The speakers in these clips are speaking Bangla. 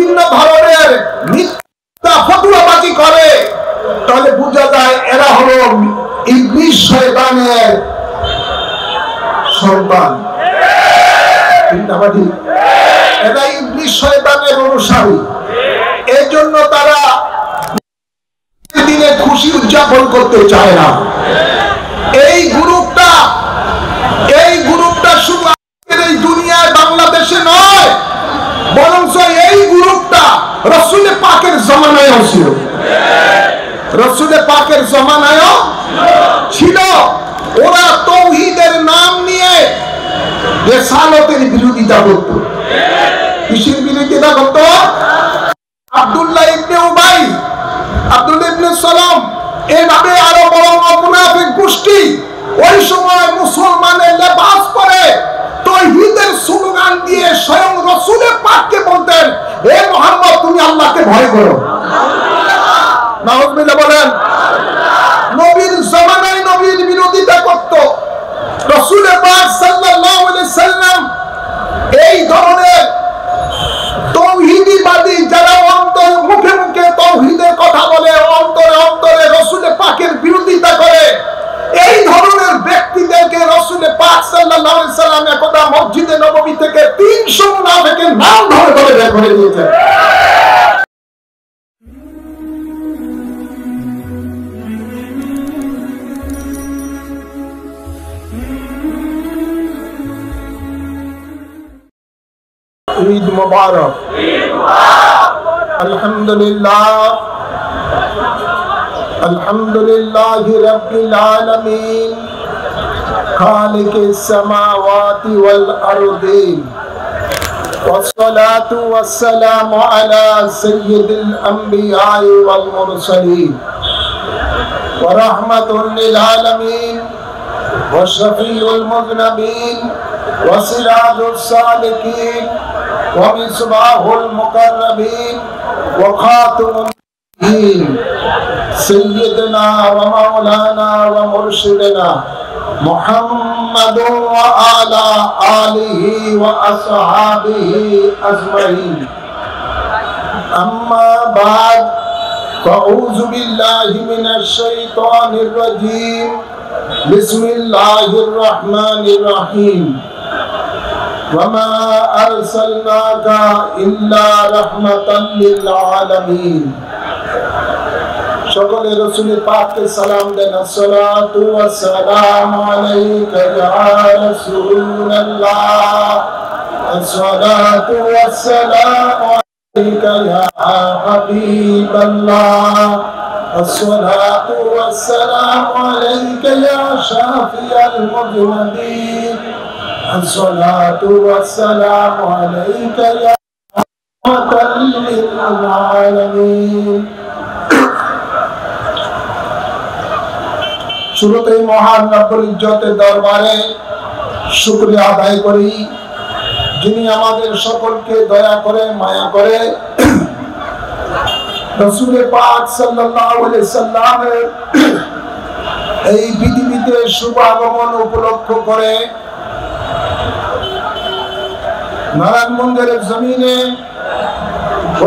বিভিন্ন ধরনের মিথ্যা ফতোয়াবাজি করে, তাহলে বোঝা যায় এরা হলো ইবলিস শয়তানের সন্তান। এরা ইবলিস শয়তানের অনুসারী। এই জন্য তারা দিনে খুশি উদযাপন করতে চায় না। এই গ্রুপটা শুধু এই দুনিয়ায় বাংলাদেশে নয়, বরঞ্চ এই গ্রুপটা রাসূল পাকের জামানায়ও ছিল। রাসূল পাকের জামানায়ও ছিল। ওরা তাওহীদের নাম নিয়ে রিসালাতের বিরোধিতা করত। কিসের বিরোধিতা করত? আব্দুল্লাহ ইবনে উবাই, আব্দুল্লাহ ইবনে সালাম, এভাবে আরো বড় মুনাফিক গোষ্ঠী ওই সময় মুসলমানের লেবাস পরে তাওহীদের স্লোগান দিয়ে স্বয়ং রাসূল পাককে বলতেন, হে মুহাম্মদ তুমি আল্লাহকে ভয় করো। নাউযুবিল্লাহ বলেন। নবীর জামানায় নবীর বিরোধিতা করত। রাসূল পাক সাল্লাল্লাহু আলাইহি সাল্লাম এই ধরনের তাওহীদবাদী যারা অন্তর মুখে মুখে তাওহীদের কথা বলে, অন্তরে অন্তরে রাসূল পাকের বিরোধিতা করে, এই ধরনের ব্যক্তিদেরকে রাসূল পাক সাল্লাল্লাহু আলাইহি সাল্লাম একদা মসজিদে নববী থেকে 300 মুনাফিকের নাম ধরে ধরে বের করে দিয়েছেন। ঈদ মুবারক। আলহামদুলিল্লাহ, আলহামদুলিল্লাহি রাব্বিল আলামিন, খালিকিস সামাওয়াতি ওয়াল আরদিন, والصلاة والسلام على سيد الأنبياء والمرسلين ورحمة للعالمين وشفيع المذنبين وسراج السالكين ومصباح المقربين وخاتم النبيين سيدنا ومولانا ومرشدنا محمد وعلى آله وأصحابه أجمعين. أما بعد، فأعوذ بالله من الشيطان الرجيم. بسم الله الرحمن الرحيم. وما أرسلناك إلا رحمة للعالمين. সকলে রাসূল পাককে সালাম দেন। আসসালাতু ওয়াসসালামু আলাইকা ইয়া রাসূলুল্লাহ, আসসালাতু ওয়াসসালামু আলাইকা ইয়া হাবিবাল্লাহ, আসসালাতু ওয়াসসালামু আলাইকা ইয়া শাফিয়াল মুযনিবিন, আসসালাতু ওয়াসসালামু আলাইকা ইয়া রাহমাতাল লিল আলামিন। শুরুতেই মহান রব্বুল ইজ্জতের দরবারে শুকরিয়া আদায় করি, যিনি আমাদের সকলকে দয়া করে মায়া করে রাসূল পাক সাল্লাল্লাহু আলাইহি সাল্লামের এই পৃথিবীতে শুভ আগমন উপলক্ষ করে নারায়ণগঞ্জের জমিনে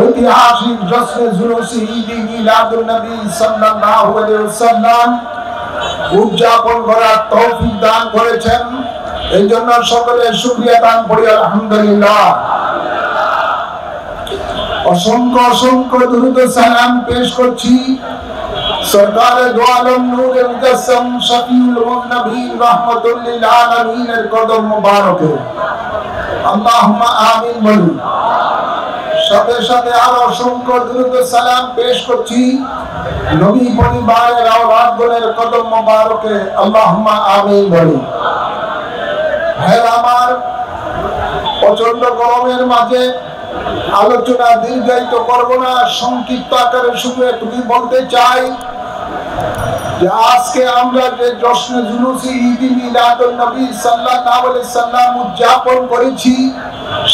ঐতিহাসিক জশ্নে জুলুসি ঈদ মিলাদুন নবী সাল্লাল্লাহু আলাইহি ওয়াসাল্লাম উদযাপন করার তৌফিক দান করেছেন। এই জন্য সকলে শুকরিয়া দান করি আলহামদুলিল্লাহ। অসংখ্য অসংখ্য দুরূদ ও সালাম পেশ করছি সরকারে দো আলম নূরে মুজাসসাম শফিউল মুযনিবিন রাহমাতুল লিল আলামিনের কদম মুবারকে। আল্লাহুম্মা আমিন বলুন। সাথে সাথে আরো অসংখ্য দুরূদ ও সালাম পেশ করছি নবী পরিবারের আওলাদগণের কদম মুবারকে। আল্লাহুম্মা আমিন বলুন। ভাই আমার, প্রচন্ড গরমের মাঝে আলোচনা দীর্ঘায়িত করব না, সংক্ষিপ্ত আকারে শুধু একটু বলতে চাই যে আজকে আমরা যে জশ্নে জুলুসি ঈদ মিলাদুন নবী সাল্লাল্লাহু আলাইহি সাল্লাম উদযাপন করেছি,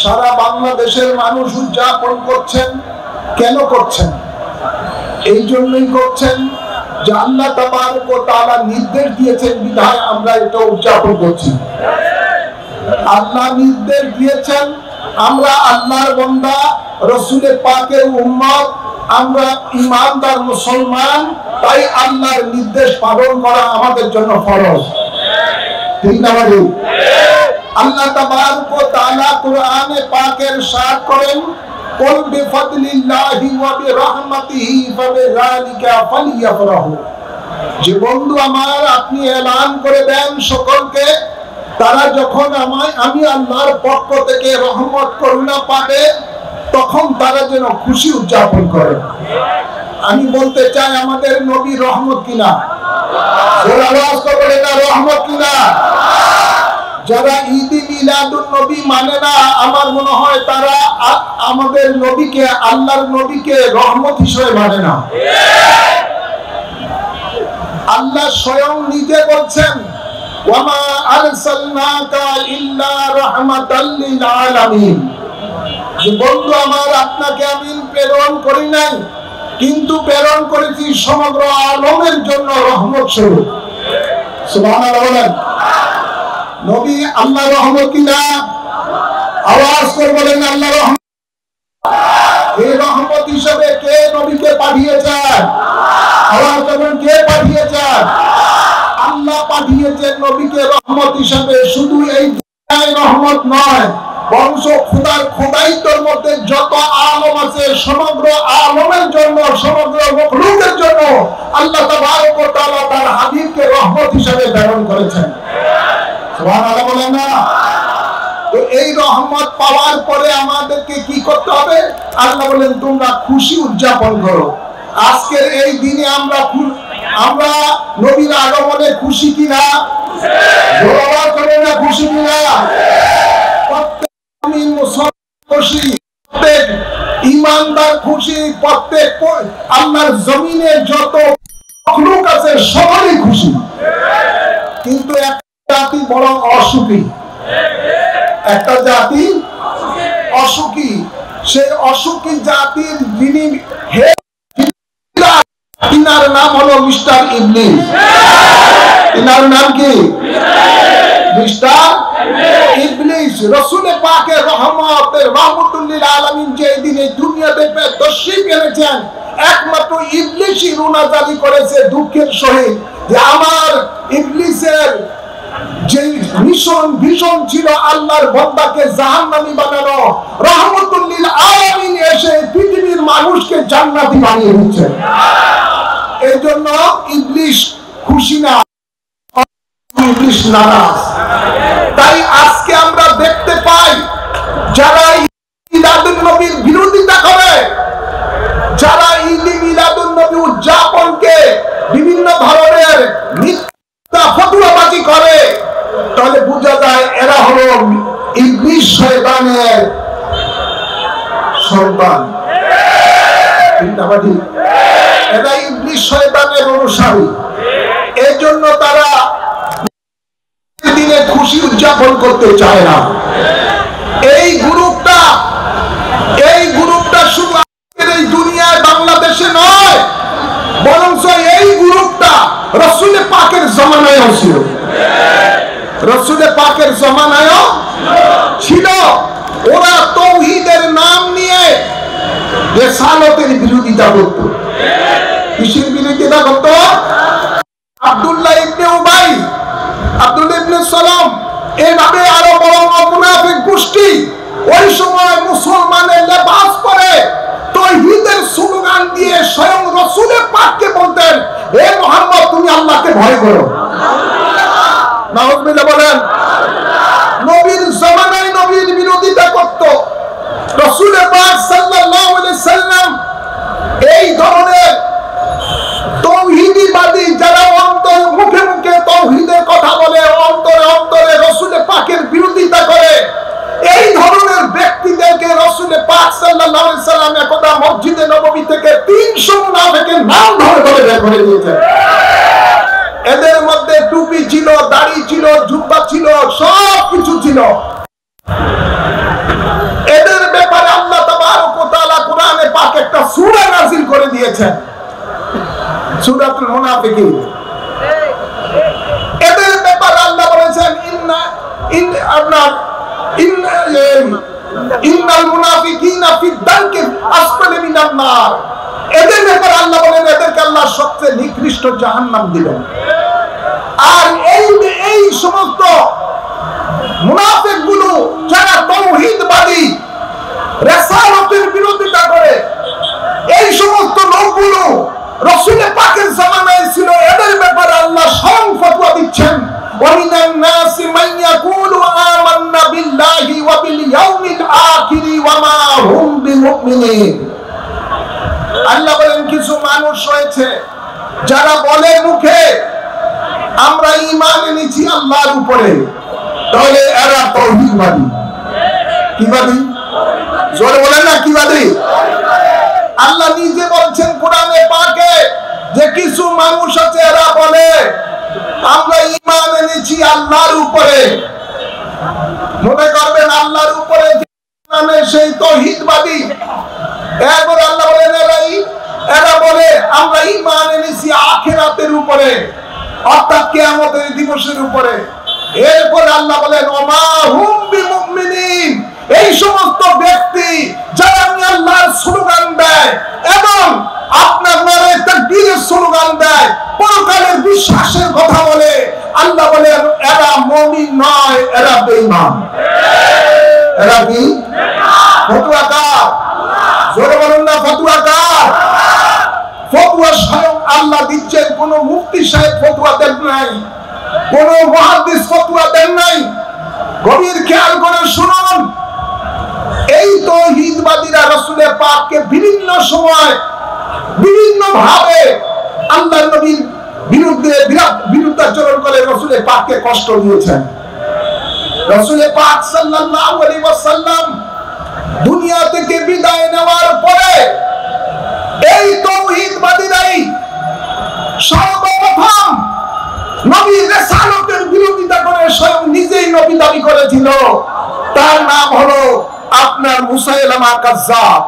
সারা বাংলাদেশের মানুষ উদযাপন করছেন। কেন করছেন? এই জন্যই করছেন যে আল্লাহ তাবারক ওয়া তাআলা নির্দেশ দিয়েছেন বিধায় আমরা এটা উদযাপন করছি। আল্লাহ নির্দেশ দিয়েছেন, আমরা আল্লাহর বান্দা, রাসূলের পাকের উম্মত, আমরা ঈমানদার মুসলমান, তাই আল্লাহর নির্দেশ পালন করা আমাদের জন্য ফরজ। ঠিক না ভাই? আল্লাহ তাবারক ওয়া তাআলা কোরআনে পাকে ইরশাদ করেন, কুল বিফাদলিল্লাহি ওয়া বিরহমাতিহি ফাবিযালিকা ফালইফরাহু। যে বন্ধু আমার, আপনি এলান করে দেন সকলকে, তারা যখন আমি আল্লাহর পক্ষ থেকে রহমত করুণা পাবে তখন তারা যেন খুশি উদযাপন করে। আমি বলতে চাই, আমাদের নবী রহমত কিনা? আওয়াজ করে বলেন না, রহমত কিনা? যারা ঈদে মিলাদুন নবী মানে না, আমার মনে হয় তারা আমাদের নবীকে, আল্লাহর নবীকে রহমত হিসেবে মানে না। আল্লাহ স্বয়ং নিজে বলছেন, ওয়ামা আরসালনাকা ইল্লা রাহমাতাল লিল আলামিন। যে বন্ধু আমার, আপনাকে আমি প্রেরণ করি নাই, কিন্তু প্রেরণ করেছি সমগ্র আলমের জন্য রহমত স্বরূপ। সুবহানাল্লাহ বলেন। নবী আল্লাহ রহমত কিনা? আওয়াজ করে বলেন আল্লাহ রহমত। এই রহমত হিসেবে কে নবীকে পাঠিয়েছেন? আওয়াজ করবেন, কে পাঠিয়েছেন? আল্লাহ পাঠিয়েছেন নবীকে রহমত হিসেবে। শুধু এই দুনিয়ায় রহমত নয়, বংশ খোদার খোদাইত্বের মধ্যে যত আলম আছে সমগ্র আলমের জন্য, সমগ্র মখলুকের জন্য আল্লাহ তাবারক ওয়া তাআলা তার হাবিবকে রহমত হিসেবে প্রেরণ করেছেন। সুবহানাল্লাহ বলেন না? তো এই রহমত পাওয়ার পরে আমাদেরকে কি করতে হবে? আল্লাহ বলেন, তোমরা খুশি উদযাপন করো। আজকের এই দিনে আমরা নবীর আগমনে খুশি কিনা? আওয়াজ করে না, খুশি কিনা? প্রত্যেক মুমিন মুসলমান খুশি, প্রত্যেক ঈমানদার খুশি, প্রত্যেক আল্লাহর জমিনে যত মখলুক আছে সবাই খুশি। কিন্তু একটা জাতি বড় অসুখী, একটা জাতি অসুখী। সেই অসুখী জাতির যিনি তিনার নাম হলো মিস্টার ইবলিস। তিনার নাম কি? মিস্টার ইবলিস। রাসূল পাকের রহমতুল লিল আলামিন যে দিনে দুনিয়াতে তশরীফ এনেছেন, একমাত্র ইবলিসই রুনাজারি করেছে দুঃখের সহিত যে আমার ইবলিসের যে ভীষণ ছিল আল্লাহর বান্দাকে জাহান্নামী বানানো, রহমতুল লিল আলামিন এসে পৃথিবীর মানুষকে জান্নাতি বানিয়ে দিচ্ছে। এই জন্য ইবলিস খুশি না, ইবলিস নারাজ। তাই আজকে আমরা দেখতে পাই যারা মিলাদুন নবীর বিরোধিতা করে, যারা ঈদে মিলাদুন নবী উদযাপনকে বিভিন্ন ধরনের মিথ্যা ফতোয়াবাজি করে, তাহলে বোঝা যায় এরা হলো ইবলিস শয়তানের সন্তান। এরা ইবলিস শয়তানের অনুসারী। এই জন্য তারা দিনে খুশি উদযাপন করতে চায় না। এই গ্রুপটা শুধু এই দুনিয়ায় বাংলাদেশে নয়, বরঞ্চ এই গ্রুপটা রাসূল পাকের জামানায়ও ছিল। রাসূল পাকের জামানায়ও ছিল। ওরা তাওহীদের নাম নিয়ে রিসালাতের বিরোধিতা করত। কিসের বিরোধিতা করত? আব্দুল্লাহ ইবনে উবাই, আব্দুল্লাহ ইবনে সালাম, এইভাবে আরো বড় মুনাফিক গোষ্ঠী ওই সময় মুসলমানের লেবাস পরে তাওহীদের স্লোগান দিয়ে স্বয়ং রাসূল পাককে বলতেন, হে মুহাম্মদ, তুমি আল্লাহকে ভয় করো। নাউযুবিল্লাহ বলেন। নবীর জামানায় নবীর বিরোধিতা করত। রাসূল পাক সাল্লাল্লাহু আলাইহি সাল্লাম এই ধরনের তাওহীদবাদী যারা অন্তর মুখে মুখে তাওহীদের কথা বলে, অন্তরে অন্তরে রাসূল পাকের বিরোধিতা করে, এই ধরনের ব্যক্তিদেরকে রাসূল পাক সাল্লাল্লাহু আলাইহি সাল্লাম একদা মসজিদে নববী থেকে 300 মুনাফিকের নাম ধরে ধরে বের করে দিয়েছেন। এদের মধ্যে টুপি ছিল, দাড়ি ছিল, জুব্বা ছিল, সব কিছু ছিল। এদের ব্যাপারে আল্লাহ তাবারক ওয়া তাআলা কোরআনে পাক একটা সূরা নাযিল করে দিয়েছেন, সূরাতুল মুনাফিকিন। এদের ব্যাপারে আল্লাহ বলেছেন, ইন্নাল মুনাফিকিনা ফি দারকি আসফালি মিনান নার। এদের ব্যাপারে আল্লাহ বলেন এদেরকে আল্লাহ সবচেয়ে নিকৃষ্ট জাহান্নাম দিবেন। আর এই সমস্ত মুনাফিকগুলো যারা তাওহীদবাদী, রিসালাতের বিরোধিতা করে, এই সমস্ত লোকগুলো রাসূল পাকের জামানায় ছিল, এদের ব্যাপারে আল্লাহ স্বয়ং ফতোয়া দিচ্ছেন, ওয়া মিনান নাসি মান ইয়াকুলু আমান্না বিল্লাহি ওয়া বিল ইয়াউমিল আখিরি ওয়া মা হুম বিমুমিনিন। আল্লাহ বলেন কিছু মানুষ রয়েছে যারা বলে মুখে আমরা ঈমান এনেছি আল্লাহর উপরে, তাহলে এরা তাওহীদবাদী। কিবাদী? জোরে বলেন না কিবাদী? আল্লাহ নিজে বলছেন কোরআনে পাকে যে কিছু মানুষ আছে এরা বলে আমরা ঈমান এনেছি আল্লাহর উপরে। মনে করবেন আল্লাহর উপরে মানে সেই তাওহীদবাদী। এরপর আল্লাহ বলেন এরা বলে আমরা ঈমান এনেছি আখিরাতের উপরে, অর্থাৎ কিয়ামতের দিবসের উপরে। এরপর আল্লাহ বলেন ওমা হুম বিমুমিনিন। এই সমস্ত ব্যক্তি যারা আল্লাহর স্লোগান দেয় এবং আপনার নামে তাকবীরের স্লোগান দেয়, পরকালের বিশ্বাসের কথা বলে, আল্লাহ বলেন এরা মুমিন নয়, এরা বেঈমান। এরা কি? ফতোয়া কার? জোরে বলুন না ফতোয়া কার? ফতোয়া স্বয়ং আল্লাহ দিচ্ছেন, কোন মুফতি সাহেব ফতোয়া দেন নাই, কোন মুহাদ্দিস ফতোয়া দেন নাই। গভীর খেয়াল করে শুনুন, এই তাওহীদবাদীরা রাসূল পাককে বিভিন্ন সময় বিভিন্ন ভাবে আল্লাহর নবীর বিরুদ্ধে বিরুদ্ধাচরণ করে রাসূল পাককে কষ্ট দিয়েছেন। রাসূল পাক সাল্লাল্লাহু আলাইহি ওয়াসাল্লাম দুনিয়া থেকে বিদায় নেওয়ার পরে এই তাওহীদবাদীরাই সর্বপ্রথম নবীর রিসালাতের বিরোধিতা করে স্বয়ং নিজেই নবী দাবি করেছিল। তার নাম হলো আপনার মুসাইলামা কাজ্জাব।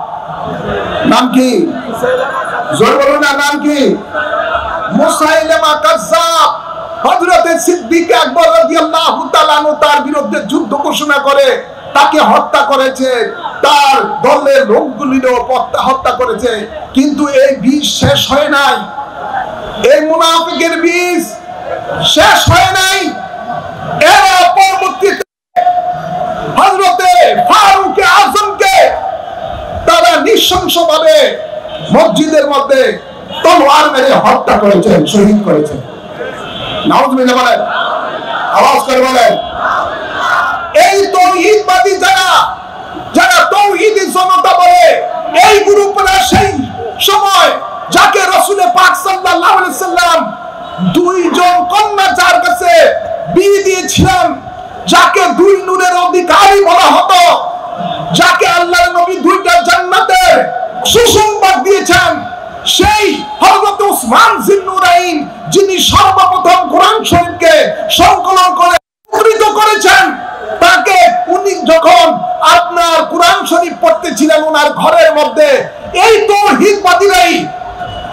নাম কি? জোরে বলুন না, নাম কি? মুসাইলামা কাজ্জাব। হযরত সিদ্দিক আকবর রাদিয়াল্লাহু তাআলা আনহু তার বিরুদ্ধে যুদ্ধ ঘোষণা করে তাকে হত্যা করেছে, তার দলের লোকগুলিও হত্যা করেছে। কিন্তু এই বিষ শেষ হয় নাই, এই মুনাফিকের বিষ শেষ হয় নাই। এরা পরবর্তীতে হযরতে ফারুক আযমকে তারা নৃশংসভাবে মসজিদের মধ্যে তলোয়ার মেরে হত্যা করেছেন, শহীদ করেছেন। নাউযুবিল্লাহ বলেন, আওয়াজ করে বলেন। এই তাওহীদবাদী যারা তাওহীদি জনতা বলে, এই গ্রুপরা সেই সময় যাকে রাসূল পাক সাল্লাল্লাহু আলাইহি সাল্লাম দুইজন কন্যা যার কাছে বিয়ে দিয়েছিলেন, যাকে দুই নূরের অধিকারী বলা হতো, যাকে আল্লাহর নবী দুইটা জান্নাতের সুসংবাদ দিয়েছেন, সেই হযরত উসমান জিন্নুরাইন যিনি সর্বপ্রথম কোরআন শরীফকে সংকলন করে মুদ্রিত করেছেন, তাকে উনি যখন আপনার কোরআন শরীফ পড়তেছিলেন ওনার ঘরের মধ্যে, এই তাওহীদবাদীরাই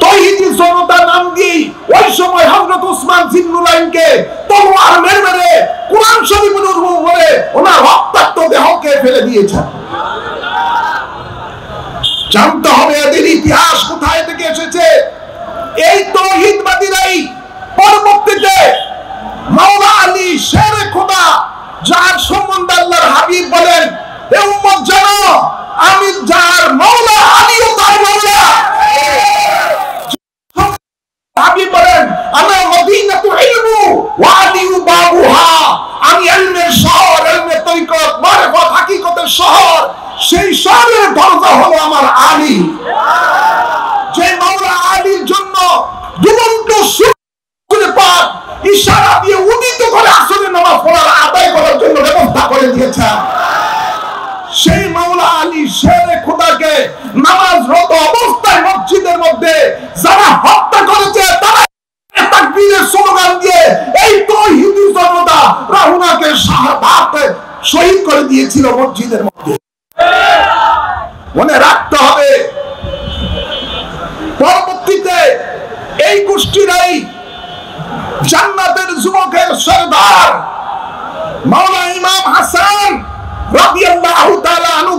তাওহীদি জনতা নাম দিয়ে ওই সময় হযরত উসমান জিন্নুরাইনকে তলোয়ার মেরে কোরআন শরীফের উপরে ওনার রক্তাক্ত দেহকে ফেলে দিয়েছেন। জানতে হবে এদের ইতিহাস কোথায় থেকে এসেছে। এই তাওহীদবাদীরাই পরবর্তীতে মাওলা আলী শেরে খোদা, যার সম্বন্ধে আল্লাহর হাবিব বলেন হে উম্মত জানো আমি যার মাওলা আলীও তার মাওলা। হাবিব বলেন আনা মদিনাতু ইলমু ওয়া আলিউ বাবুহা, আমি ইলমের শহর, ইলমের তরিকত, মারিফত, হাকিকতের শহর, সেই শহরের দরজা হলো আমার আলী। যে মাওলা আলীর জন্য দুরন্ত সূর্য পাক ইশারা দিয়ে উদিত করে আসরে নামাজ পড়ার আদায় করার জন্য ব্যবস্থা করে দিয়েছেন। সেই মাওলা আলী শেরে খোদাকে নামাজরত অবস্থায় মসজিদের মধ্যে যারা হত্যা করেছে, তারা তাকবীরের স্লোগান দিয়ে এই তাওহীদি জনতা রাহুনাকে শাহাদাতে শহীদ করে দিয়েছিল মসজিদের মধ্যে। মনে রাখতে হবে, পরবর্তীতে এই গোষ্ঠীরাই জান্নাতের যুবকের সরদার মাওলানা ইমাম হাসান রাদিয়াল্লাহু তাআলা আনহু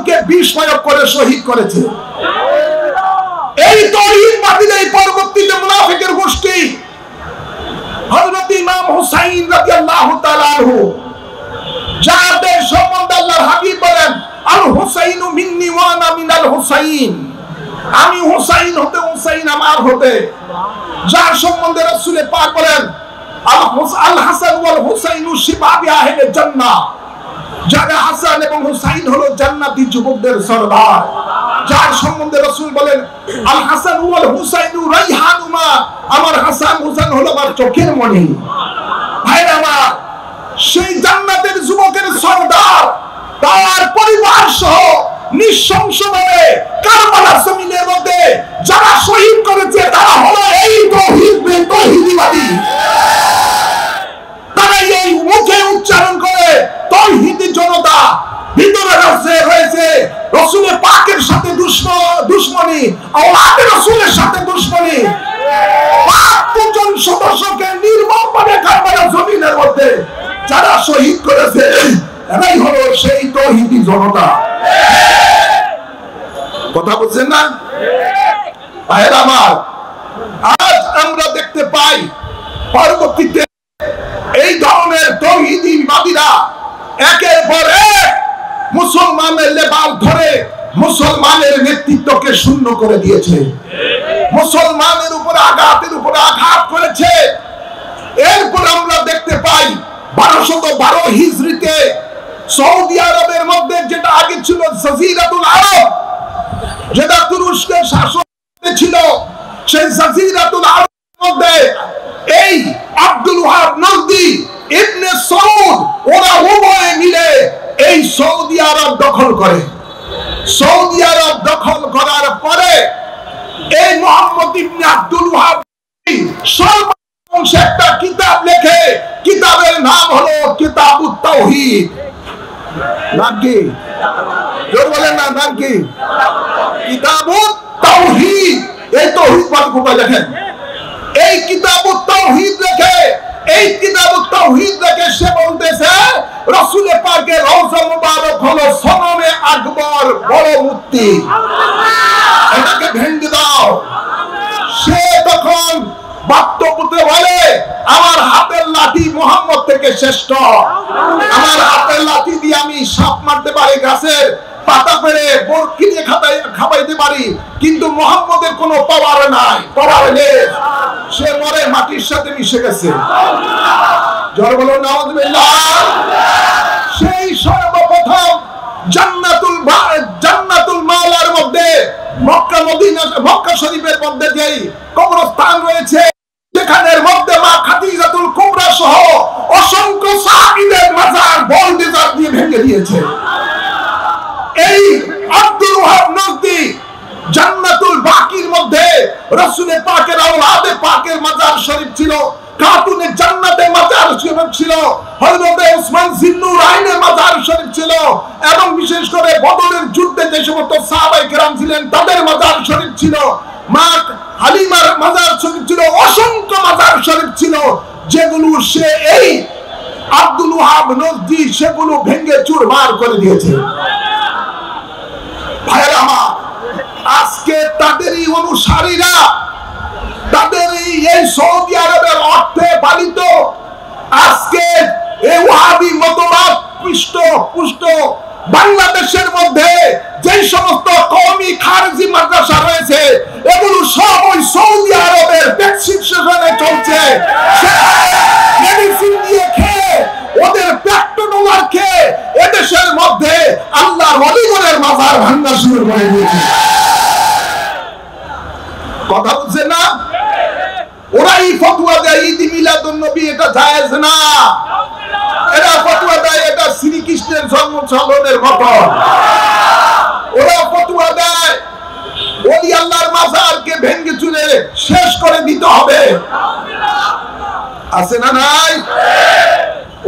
করে শহীদ করেছে। এই তাওহীদবাদীদের পরবর্তীতে মুনাফিকের গোষ্ঠী হযরত ইমাম হুসাইন রাদিয়াল্লাহু তাআলা আনহু, যাদের সম্বন্ধে আল্লাহর হাবিব বলেন আল হুসাইনু মিন্নি ওয়া আনা মিনাল হুসাইন, আমি হুসাইন হতে হুসাইন আমার হতে। যার সম্বন্ধে রাসূল পাক বলেন আল হাসান ওয়াল হুসাইনু শিবাবি আহলে জান্নাহ, যারা হাসান এবং হুসাইন হলো জান্নাতি যুবকদের সরদার। যার সম্বন্ধে রাসূল বলেন আল হাসান ওয়াল হুসাইনু রাইহানুমা, আমার হাসান হুসাইন হলো আমার চোখের মণি। ভাইরা আমার, সেই জান্নাতের যুবকের সরদার তার পরিবার সহ নিঃশংসভাবে কারবালার জমিনের মধ্যে যারা শহীদ করেছে তারা হলো এই তাওহীদবাদী। তারা এই মুখে উচ্চারণ করে তাওহীদি জনতা, ভিতরে রয়েছে রাসূলের পাকের সাথে দুশমনী, আওলাদে রাসূলের সাথে দুশমনী। ৫ জন সদস্যকে নির্মমভাবে কারবালার জমিনের মধ্যে যারা শহীদ করেছে এরাই হলো সেই তাওহীদি জনতা। কথা বলছেন না ভাইরা আমার? আজ আমরা দেখতে পাই পরবর্তীতে এই ধরনের তাওহীদবাদীরা একের পর এক মুসলমানের লেবাস ধরে মুসলমানের নেতৃত্বকে শূন্য করে দিয়েছে, মুসলমানের উপর আঘাতের উপর আঘাত করেছে। এরপর আমরা দেখতে পাই 1212 হিজরিতে সৌদি আরবের মধ্যে, যেটা আগে ছিল জাজিরাতুল আরব, যেটা তুরস্কের শাসন ছিল, সেই জাজিরাতুল আরবের মধ্যে এই আব্দুল ওয়াহাব নজদি, ইবনে সৌদ, ওরা উভয়ে মিলে এই সৌদি আরব দখল করে। সৌদি আরব দখল করার পরে এই মোহাম্মদ ইবনে আব্দুল ওয়াহাব সর্বশেষ একটা কিতাব লেখে, কিতাবের নাম হলো কিতাবুত তাওহীদ। নাম কি? জোর বলেন না, নাম কি? কিতাবুত তাওহীদ। এই তাওহীদ পাঠ কোথায় লেখেন? এই কিতাবুত তাওহীদ লেখে, এই কিতাবুত তাওহীদ লেখে সে বলতেছে রাসূল পাকের রওজা মুবারক হলো সনমে আকবর, বড় মূর্তি, এটাকে ভেঙে দাও। সে তখন বক্তব্যতে বলে আমার হাতের লাঠি মুহাম্মদ থেকে শ্রেষ্ঠ, আমার হাতের লাঠি দিয়ে আমি সাপ মারতে পারি, গাছের পাতা পেড়ে বরকিয়ে খাবাইতে পারি, কিন্তু মুহাম্মদের কোনো পাওয়ার নাই, পাওয়ার নেই। সে মরে মাটির সাথে মিশে গেছে। জোরে বলুন নাউযুবিল্লাহ। সেই সর্বপ্রথম জান্নাতুল মাওলার মধ্যে মক্কা মদিনা, মক্কা শরীফের মধ্যে যেই কবরস্থান রয়েছে, সেখানের মধ্যে মা খাদিজাতুল কুবরা সহ অসংখ্য সাহাবীদের মাজার বল দিয়ে ভেঙে দিয়েছে। এই আব্দুল ওয়াহাব নজদি জান্নাতুল বাকির মধ্যে রাসূলের পাকের আওলাদে পাকের মাজার শরীফ ছিল, খাতুনে জান্নাতের মাজার শরীফ ছিল, হযরত উসমান জিন্নুরাইনের মাজার শরীফ ছিল, এবং বিশেষ করে বদরের যুদ্ধে যে সমস্ত সাহাবায়ে কেরাম ছিলেন তাদের মাজার শরীফ ছিল, মা হালিমার মাজার শরীফ ছিল, অসংখ্য মাজার শরীফ ছিল, যেগুলো সে এই আব্দুল ওয়াহাব নজদি সেগুলো ভেঙে চুরমার করে দিয়েছে। ভাইরা আমার, আজকে তাদেরই অনুসারীরা, তাদের এই সৌদি আরবের অর্থে পালিত আজকে এই ওয়াহাবি মতবাদ পুষ্ট বাংলাদেশের মধ্যে যে সমস্ত কওমি খারজি মাদ্রাসা রয়েছে, এগুলো সব ওই সৌদি আরবের প্রেসক্রিপশনে চলছে। মেডিসিন দিয়ে খেয়ে, ওদের পেট্রোডলার খেয়ে এদেশের মধ্যে আল্লাহর ওলিগণের মাজার ভাঙা শুরু করে দিয়েছে। কথা বলছে না? ওরাই ফতোয়া দেয় ঈদ মিলাদুন নবী এটা জায়েজ না, এরা ফতোয়া দেয় এটা শ্রীকৃষ্ণের জন্মোৎসবের মতো। ওরা ফতোয়া দেয় ওলি আল্লাহর মাজারকে ভেঙে চুরে শেষ করে দিতে হবে, আছে না নাই?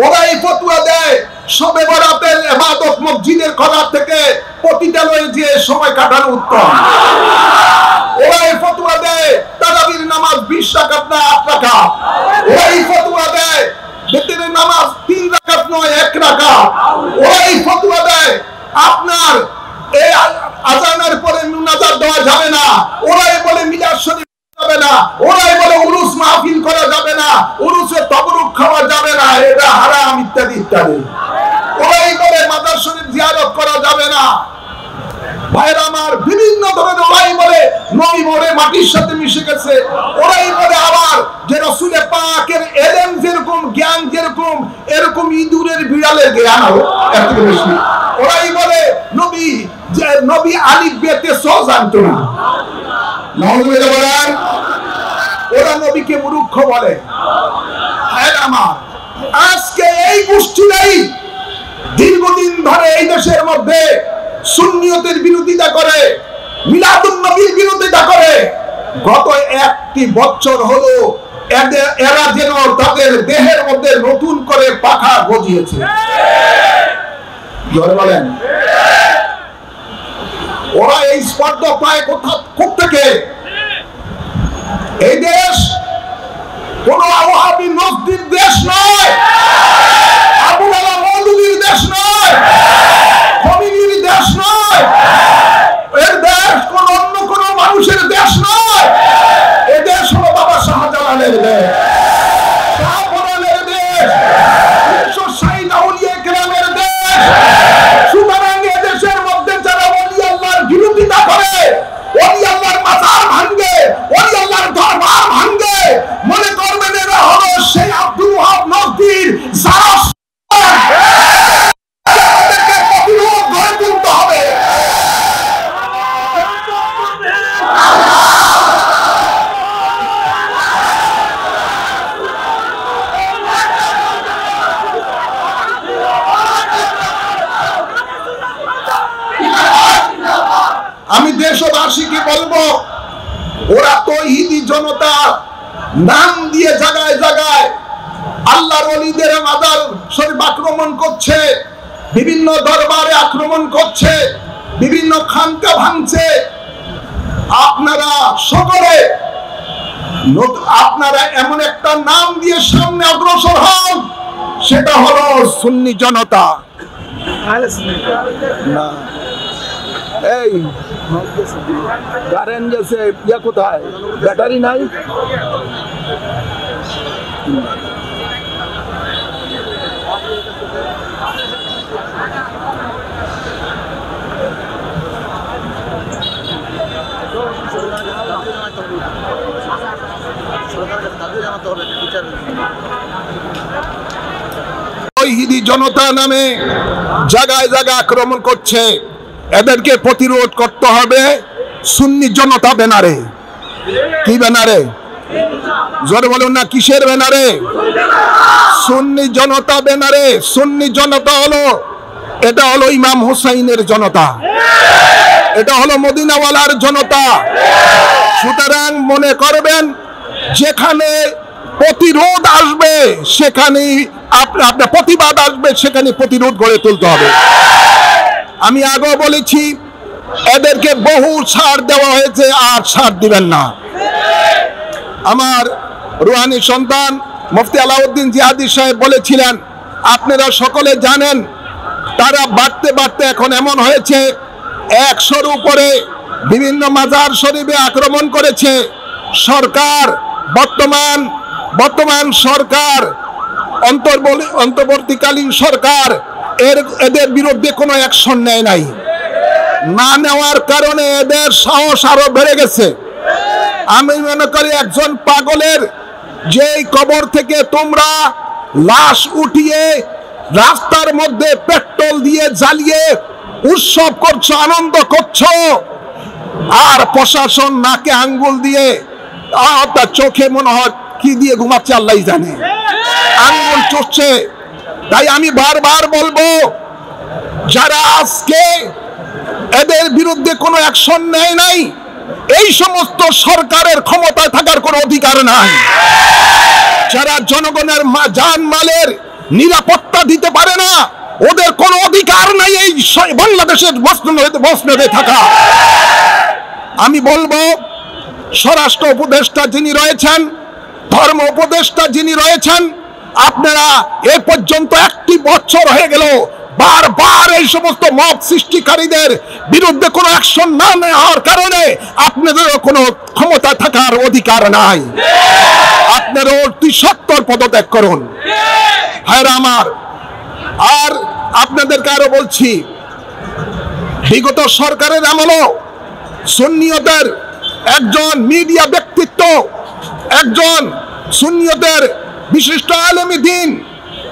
ওরাই ফতোয়া দেয় শবে বরাতের ইবাদত মসজিদের করার থেকে পতিতালয়ে গিয়ে সময় কাটানো উত্তম। ওরাই ফতোয়া দেয় তারাবির নামাজ 20 রাকাত না 8 রাকাত। ওরাই ফতোয়া দেয় বেতের নামাজ 3 রাকাত নয় 1 রাকাত। ওরাই ফতোয়া দেয় আপনার এই ওরাই বলে মিলাদ শরীফ যাবে না, ওরাই বলে উরুস মাহফিল করা যাবে না, উরুসে তবরুক খাওয়া যাবে না, এটা হারাম ইত্যাদি ইত্যাদি। ওরাই বলে মাজার শরীফ জিয়ারত করা যাবে না। ভাইরা আমার, বিভিন্ন ধরনের ওরাই বলে নবী মরে মাটির সাথে মিশে গেছে। ওরাই বলে আবার যে রাসূলের পাকের ইলম যেরকম, জ্ঞান যেরকম, এরকম ইঁদুরের বিড়ালের জ্ঞান হবে এর থেকে বেশি। ওরাই বলে নবী আলিফ বেতে স জানতো না। নাউযুবিল্লাহ বলেন। ওরা নবীকে মূর্খ বলে। ভাইরা আমার, আজকে এই গোষ্ঠীরাই দীর্ঘদিন ধরে এই দেশের মধ্যে সুন্নিয়তের বিরোধিতা করে, মিলাদুন নবীর বিরোধিতা করে। গত একটি বছর হলো এরা যেন তাদের দেহের মধ্যে নতুন করে পাখা গজিয়েছে। জোরে বলেন। ওরা এই স্পর্ধা পায় কোত্থেকে? এই দেশ কোন ওয়াহাবি নজদির দেশ নয়, আবু আলা মওদুদির দেশ নয়, খমিনির দেশ নয়, এর দেশ কোন অন্য কোন মানুষের দেশ নয়। এ দেশ হলো বাবা শাহজালালের দেশ, শাহপরানের দেশ, 360 আউলিয়া কেরামের দেশ। সুতরাং এ দেশের মধ্যে যারা ওলি আল্লাহর বিরোধিতা করে, ওলি আল্লাহর মাজার ভাঙে, ওলি আল্লাহর দরবার ভাঙে, মনে করবেন এরা হলো সেই আব্দুল ওয়াহাব নজদির যারা আমি দেশবাসীকে বলবো, ওরা তৌহিদি জনতা নাম দিয়ে জায়গায় জায়গায় আল্লাহর ওলিদের মাজার শরীফ আক্রমণ করছে, বিভিন্ন দরবারে আক্রমণ করছে, বিভিন্ন খানকা ভাঙছে। আপনারা সকলে আপনারা এমন একটা নাম দিয়ে সামনে অগ্রসর হন, সেটা হলো সুন্নি জনতা। না এই কারেন্ট গেছে, ইয়া কোথায়, ব্যাটারি নাই। তৌহিদি জনতা নামে জায়গায় জায়গায় আক্রমণ করছে, এদেরকে প্রতিরোধ করতে হবে সুন্নি জনতা ব্যানারে। কি ব্যানারে? জোরে বলুন না, কিসের ব্যানারে? সুন্নি জনতা ব্যানারে। সুন্নি জনতা হলো, এটা হলো ইমাম হুসাইনের জনতা, এটা হলো মদিনাওয়ালার জনতা। সুতরাং মনে করবেন, যেখানে প্রতিরোধ আসবে সেখানে আপনার প্রতিবাদ আসবে, সেখানে প্রতিরোধ গড়ে তুলতে হবে। আমি আগেও বলেছি, এদেরকে বহু ছাড় দেওয়া হয়েছে, আর ছাড় দিবেন না। আমার রুহানি সন্তান মুফতি আলাউদ্দিন জিহাদি সাহেব বলেছিলেন, আপনারা সকলে জানেন, তারা বাড়তে বাড়তে এখন এমন হয়েছে 100-র উপরে বিভিন্ন মাজার শরীফে আক্রমণ করেছে। সরকার বর্তমান সরকার, অন্তর্বর্তীকালীন সরকার এদের বিরুদ্ধে কোনো অ্যাকশন নেয় নাই। না নেওয়ার কারণে এদের সাহস আরো বেড়ে গেছে। আমি মনে করি, একজন পাগলের যেই কবর থেকে তোমরা লাশ উঠিয়ে রাস্তার মধ্যে পেট্রোল দিয়ে জ্বালিয়ে উৎসব করছো, আনন্দ করছো, আর প্রশাসন নাকে আঙ্গুল দিয়ে তার চোখে মনে হয় কি দিয়ে ঘুমাচ্ছে আল্লাহ জানে, আঙ্গুল চড়ছে। তাই আমি বারবার বলবো, যারা আজকে এদের বিরুদ্ধে কোনো অ্যাকশন নেয় নাই, এই সমস্ত সরকারের ক্ষমতায় থাকার কোনো অধিকার নাই। যারা জনগণের জানমালের নিরাপত্তা দিতে পারে না, ওদের কোনো অধিকার নাই এই বাংলাদেশের মসনদে থাকা। আমি বলবো, স্বরাষ্ট্র উপদেষ্টা যিনি রয়েছেন, ধর্ম উপদেষ্টা যিনি রয়েছেন, আপনারা এ পর্যন্ত 1 বছর হয়ে গেল বারবার এই সমস্ত মত সৃষ্টিকারীদের বিরুদ্ধে কোনো অ্যাকশন না নেওয়ার কারণে আপনাদেরও কোনো ক্ষমতা থাকার অধিকার নাই। আপনারা অতি সত্বর পদত্যাগ করুন ভাইরা আমার। আর আপনাদেরকে আরো বলছি, বিগত সরকারের আমলেও সুন্নিয়তের একজন মিডিয়া ব্যক্তিত্ব, একজন সুন্নিয়তের বিশিষ্ট আলেম দ্বীন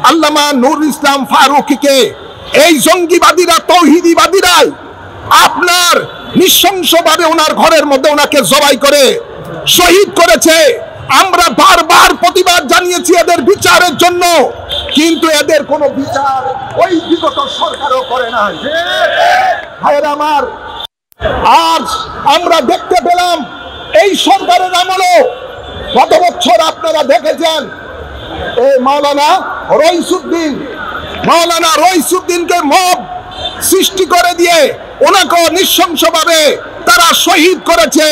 আল্লামা নূর ইসলাম ফারুকীকে এই জঙ্গিবাদীরা, তৌহিদিবাদীরাই আপনার নৃশংসভাবে ওনার ঘরের মধ্যে ওনাকে জবাই করে শহীদ করেছে। আমরা বারবার প্রতিবাদ জানিয়েছি এদের বিচারের জন্য, কিন্তু এদের কোনো বিচার ওই বিগত সরকারও করে নাই। ভাইয়েরা আমার, আজ আমরা দেখতে পেলাম এই সরকারের আমলেও গত বছর আপনারা দেখেছেন এই মাওলানা রইসুদ্দিনকে মব সৃষ্টি করে দিয়ে ওনাকে নৃশংসভাবে তারা শহীদ করেছে।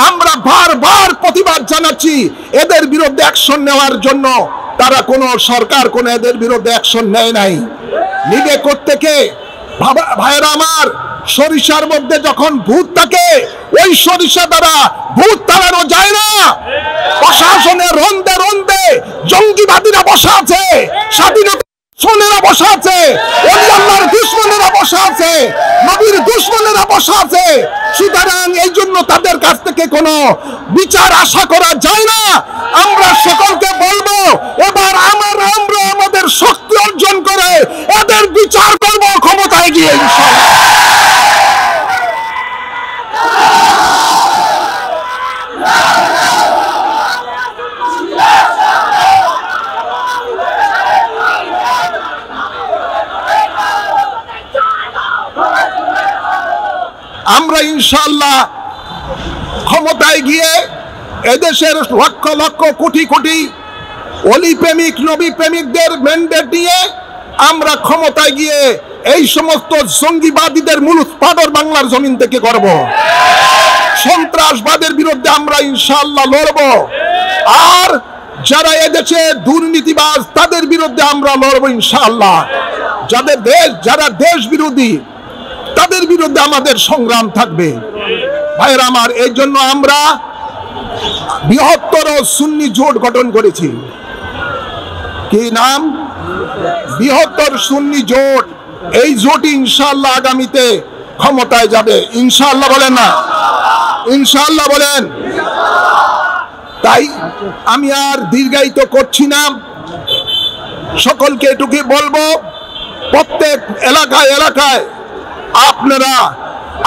আমরা বারবার প্রতিবাদ জানাচ্ছি এদের বিরুদ্ধে অ্যাকশন নেওয়ার জন্য, তারা কোনো সরকার কোনো এদের বিরুদ্ধে অ্যাকশন নেয় নাই। নিবে কোত্থেকে? ভাইয়েরা আমার, সরিষার মধ্যে যখন ভূত থাকে ওই সরিষা দ্বারা ভূত তাড়ানো যায় না। প্রশাসনের রন্দে রন্দে জঙ্গিবাদীরা বসা আছে, স্বাধীনতা দুশ্মনেরা বসা আছে, ওলি আল্লাহর দুশ্মনেরা বসা আছে, নবীর দুশ্মনেরা বসা আছে। সুতরাং এই জন্য তাদের কাছ থেকে কোনো বিচার আশা করা যায় না। আমরা সকলকে বলবো এবার আমরা আমাদের শক্তি অর্জন করে এদের বিচার করব ক্ষমতায় গিয়ে ইনশাআল্লাহ। আমরা ইনশাআল্লাহ ক্ষমতায় গিয়ে এদেশের লক্ষ লক্ষ কোটি কোটি অলি প্রেমিক নবী প্রেমিকদের ম্যান্ডেট নিয়ে আমরা ক্ষমতায় গিয়ে এই সমস্ত জঙ্গিবাদীদের মূলোৎপাটন বাংলার জমিন থেকে করব। সন্ত্রাসবাদের বিরুদ্ধে আমরা ইনশাআল্লাহ লড়ব। আর যারা এদেশে দুর্নীতিবাজ তাদের বিরুদ্ধে আমরা লড়ব ইনশাআল্লাহ। যারা দেশ বিরোধী তাদের বিরুদ্ধে আমাদের সংগ্রাম থাকবে। ভাইরা আমার, এই জন্য আমরা বৃহত্তর সুন্নি জোট গঠন করেছি। কি নাম? বৃহত্তর সুন্নি জোট। এই জোট ইনশাআল্লাহ আগামীতে ক্ষমতায় যাবে। ইনশাআল্লাহ বলেন না? ইনশাআল্লাহ বলেন। তাই আমি আর দীর্ঘায়িত করছি না, সকলকে এটুকুই বলবো, প্রত্যেক এলাকায় এলাকায় আপনারা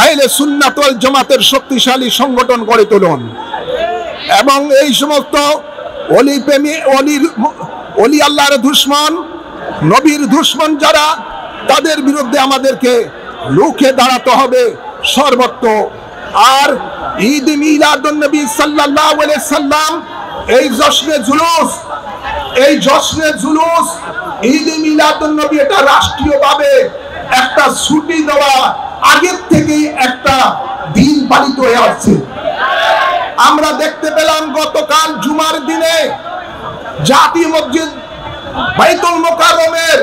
আহলে সুন্নাত ওয়াল জামাতের শক্তিশালী সংগঠন গড়ে তুলুন এবং এই সমস্ত অলি আল্লাহর দুশমন, নবীর দুশমন যারা, তাদের বিরুদ্ধে আমাদেরকে রুখে দাঁড়াতে হবে সর্বত্র। আর ঈদ মিলাদুন নবী সাল্লাল্লাহু আলাইহি সাল্লাম এই জশ্নে জুলুস ঈদ মিলাদুন নবী, এটা রাষ্ট্রীয়ভাবে একটা ছুটি দেওয়া আগের থেকেই একটা দিন পালিত হয়ে আসছে। আমরা দেখতে পেলাম গতকাল জুমার দিনে জাতীয় মসজিদ বাইতুল মুকাররমের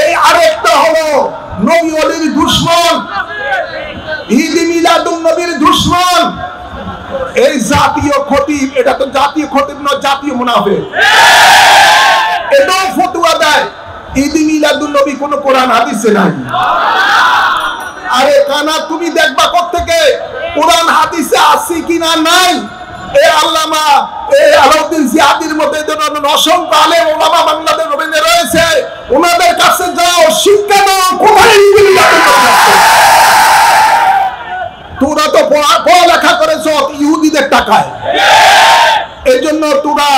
এই আরেকটা হলো নবী ওলির দুশমন, ঈদ মিলাদুন নবীর দুশমন, এই জাতীয় খতিব, এটা তো জাতীয় খতিব নয়, জাতীয় মুনাফিক। এটাও ফতোয়া দেয় ঈদ মিলাদুন নবী কোন কোরআন হাদিসে নাই। আরে কানা, তুমি দেখবা কোত্থেকে কোরআন হাদিসে আছে কিনা নাই। এই আল্লামা এই আলাউদ্দিন জিয়াদির মধ্যে অসংখ্য আলেম ওলামা বাংলাদেশ রবীন্দ্র রয়েছে, ওনাদের কাছে যাও, শিক্ষা দাও, কোথায় ঈদ মিলাদুন নবী আছে। তোরা তো পড়ালেখা করেছ ইহুদিদের টাকায়, এই জন্য তোরা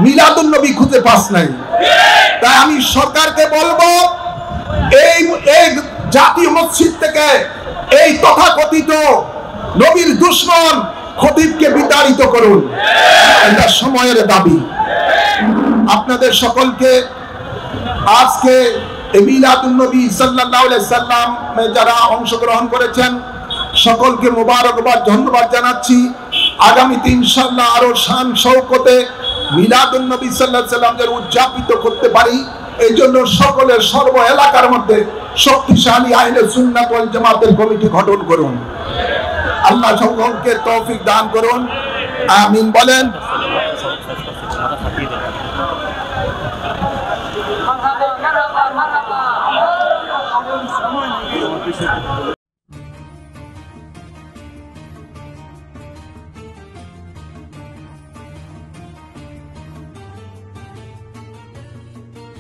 মিলাদুন নবী খুঁজে পাস নাই। তাই আমি সরকারকে বলবো এই জাতীয় মসজিদ থেকে এই তথাকথিত নবীর দুশমন খতিবকে বিতাড়িত করুন, এটা সময়ের দাবি। আপনাদের সকলকে আজকে মিলাদুন নবী সাল্লাল্লাহু আলাইহি সাল্লাম যারা অংশগ্রহণ করেছেন সকলকে মোবারকবাদ, ধন্যবাদ জানাচ্ছি। আগামীতে ইনশাআল্লাহ আরো শান শৌকতে মিলাদুন নবী সাল্লাল্লাহু আলাইহি সাল্লাম যেন উদযাপিত করতে পারি এই জন্য সকলের সর্ব এলাকার মধ্যে শক্তিশালী আহলে সুন্নাত ওয়াল জামাতের কমিটি গঠন করুন। আল্লাহ সকলকে তৌফিক দান করুন, আমিন বলেন।